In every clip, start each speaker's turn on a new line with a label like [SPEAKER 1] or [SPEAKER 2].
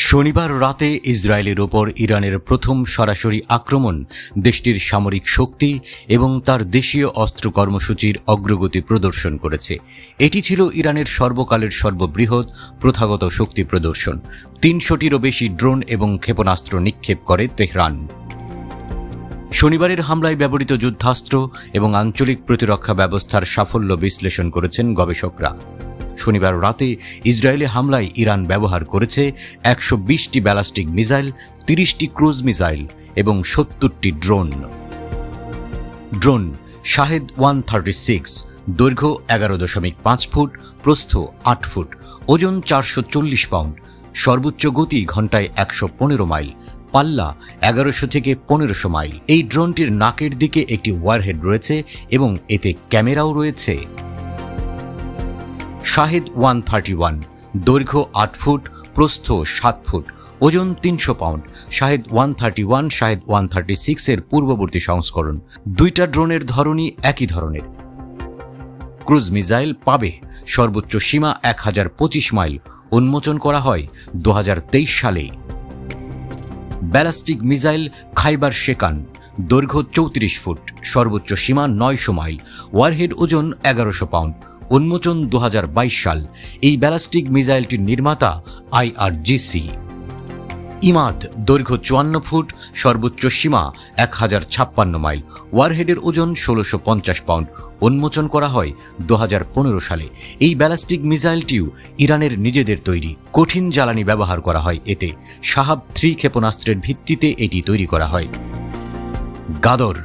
[SPEAKER 1] শনিবার রাতে ইসরায়েলের ওপর ইরানের প্রথম সরাসরি আক্রমণ দেশটির সামরিক শক্তি এবং তার দেশীয় অস্ত্র কর্মসূচির অগ্রগতি প্রদর্শন করেছে। এটি ছিল ইরানের সর্বকালের সর্ববৃহৎ প্রথাগত শক্তি প্রদর্শন। ৩০০টিরও বেশি ড্রোন এবং ক্ষেপণাস্ত্র নিক্ষেপ করে তেহরান। শনিবারের হামলায় ব্যবহৃত যুদ্ধাস্ত্র এবং আঞ্চলিক প্রতিরক্ষা ব্যবস্থার সাফল্য বিশ্লেষণ করেছেন গবেষকরা। শনিবার রাতে ইসরায়েলে হামলায় ইরান ব্যবহার করেছে ১২০টি ব্যালিস্টিক মিসাইল, ৩০টি ক্রুজ মিসাইল এবং ৭০টি ড্রোন। ড্রোন শাহেদ 136, দৈর্ঘ্য ১১.৫ ফুট, প্রস্থ ৮ ফুট, ওজন ৪৪০ পাউন্ড, সর্বোচ্চ গতি ঘণ্টায় ১১৫ মাইল, পাল্লা ১১০০ থেকে ১৫০০ মাইল। এই ড্রোনটির নাকের দিকে একটি ওয়ারহেড রয়েছে এবং এতে ক্যামেরাও রয়েছে। শাহেদ 131, দৈর্ঘ্য ৮ ফুট, প্রস্থ ৭ ফুট, ওজন ৩০০ পাউন্ড। শাহেদ 131 শাহেদ 136 এর পূর্ববর্তী সংস্করণ। দুইটা ড্রোনের ধরনই একই ধরনের। ক্রুজ মিসাইল পাবে, সর্বোচ্চ সীমা ১০২৫ মাইল, উন্মোচন করা হয় ২০২৩ সালে। ব্যালিস্টিক মিসাইল খাইবার শেকান, দৈর্ঘ্য ৩৪ ফুট, সর্বোচ্চ সীমা ৯০০ মাইল, ওয়ারহেড ওজন ১১০০ পাউন্ড, উন্মোচন ২০২২ সাল। এই ব্যালিস্টিক মিসাইলটির নির্মাতা IRGC। ইমাদ, দৈর্ঘ্য ৫৪ ফুট, সর্বোচ্চ সীমা ১০৫৬ মাইল, ওয়ারহেডের ওজন ১৬৫০ পাউন্ড, উন্মোচন করা হয় ২০১৫ সালে। এই ব্যালিস্টিক মিসাইলটিও ইরানের নিজেদের তৈরি। কঠিন জ্বালানি ব্যবহার করা হয় এতে। শাহাব ৩ ক্ষেপণাস্ত্রের ভিত্তিতে এটি তৈরি করা হয়। গাদর,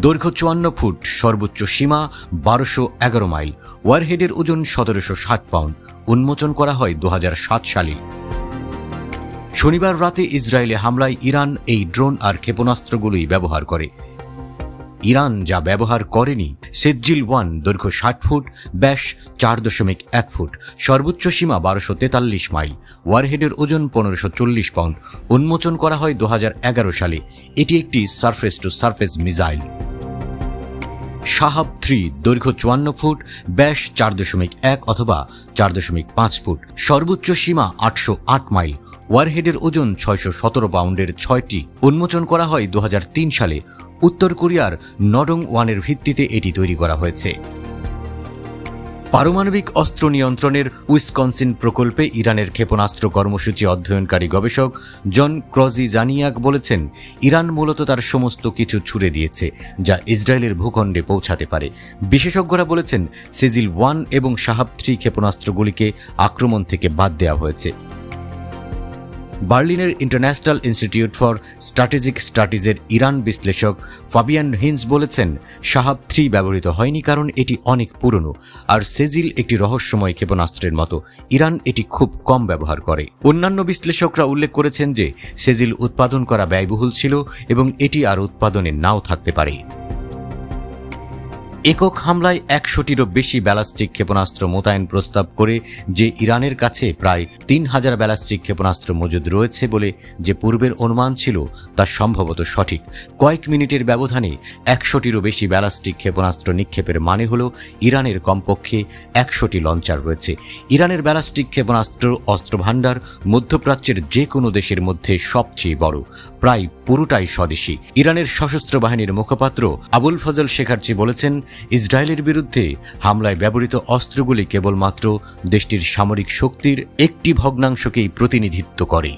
[SPEAKER 1] দৈর্ঘ্য ৫৪ ফুট, সর্বোচ্চ সীমা ১২১১ মাইল, ওয়ারহেডের ওজন ১৭৬০ পাউন্ড, উন্মোচন করা হয় ২০০৭ সালে। শনিবার রাতে ইসরায়েলে হামলায় ইরান এই ড্রোন আর ক্ষেপণাস্ত্রগুলোই ব্যবহার করে। ইরান যা ব্যবহার করেনি, সেজ্জিল 1, দৈর্ঘ্য ৬০ ফুট, ব্যাস ৪.১ ফুট, সর্বোচ্চ সীমা ১২৪৩ মাইল, ওয়ারহেডের ওজন ১৫৪০ পাউন্ড, উন্মোচন করা হয় ২০১১ সালে। এটি একটি surface two surface missile. Shahab ৩, দৈর্ঘ্য ৫৪ ফুট, ব্যাস ৪.১ অথবা ৪.৫ ফুট, সর্বোচ্চ সীমা ৮০৮ মাইল, ওয়ারহেডের ওজন ৬১৭ পাউন্ডের ৬টি, উন্মোচন করা হয় ২০০৩ সালে। উত্তর কোরিয়ার নডং 1-এর ভিত্তিতে এটি তৈরি করা হয়েছে। পারমাণবিক অস্ত্র নিয়ন্ত্রণের উইসকনসিন প্রকল্পে ইরানের ক্ষেপণাস্ত্র কর্মসূচি অধ্যয়নকারী গবেষক জন ক্রজিজানিয়াক বলেছেন, ইরান মূলত তার সমস্ত কিছু ছুড়ে দিয়েছে যা ইসরায়েলের ভূখণ্ডে পৌঁছাতে পারে। বিশেষজ্ঞরা বলেছেন, সেজিল 1 এবং শাহাব 3 ক্ষেপণাস্ত্রগুলিকে আক্রমণ থেকে বাদ দেওয়া হয়েছে। বার্লিনের ইন্টারন্যাশনাল ইনস্টিটিউট ফর স্ট্র্যাটেজিক স্টাডিজের ইরান বিশ্লেষক ফাবিয়ান হিন্স বলেছেন, শাহাব 3 ব্যবহৃত হয়নি কারণ এটি অনেক পুরনো, আর সেজিল একটি রহস্যময় ক্ষেপণাস্ত্রের মতো। ইরান এটি খুব কম ব্যবহার করে। অন্যান্য বিশ্লেষকরা উল্লেখ করেছেন যে সেজিল উৎপাদন করা ব্যয়বহুল ছিল এবং এটি আর উৎপাদনে নাও থাকতে পারে। একক হামলায় ১০০টিরও বেশি ব্যালিস্টিক ক্ষেপণাস্ত্র মোতায়েন প্রস্তাব করে যে ইরানের কাছে প্রায় ৩,০০০ ব্যালিস্টিক ক্ষেপণাস্ত্র মজুদ রয়েছে বলে যে পূর্বের অনুমান ছিল তা সম্ভবত সঠিক। কয়েক মিনিটের ব্যবধানে ১০০টিরও বেশি ব্যালিস্টিক ক্ষেপণাস্ত্র নিক্ষেপের মানে হল ইরানের কমপক্ষে ১০০টি লঞ্চার রয়েছে। ইরানের ব্যালিস্টিক ক্ষেপণাস্ত্র অস্ত্রভাণ্ডার মধ্যপ্রাচ্যের যে কোনো দেশের মধ্যে সবচেয়ে বড়, প্রায় পুরোটাই স্বদেশী। ইরানের সশস্ত্র বাহিনীর মুখপাত্র আবুল ফজল শেখারচি বলেছেন, ইসরায়েলের বিরুদ্ধে হামলায় ব্যবহৃত অস্ত্রগুলি কেবলমাত্র দেশটির সামরিক শক্তির একটি ভগ্নাংশকেই প্রতিনিধিত্ব করে।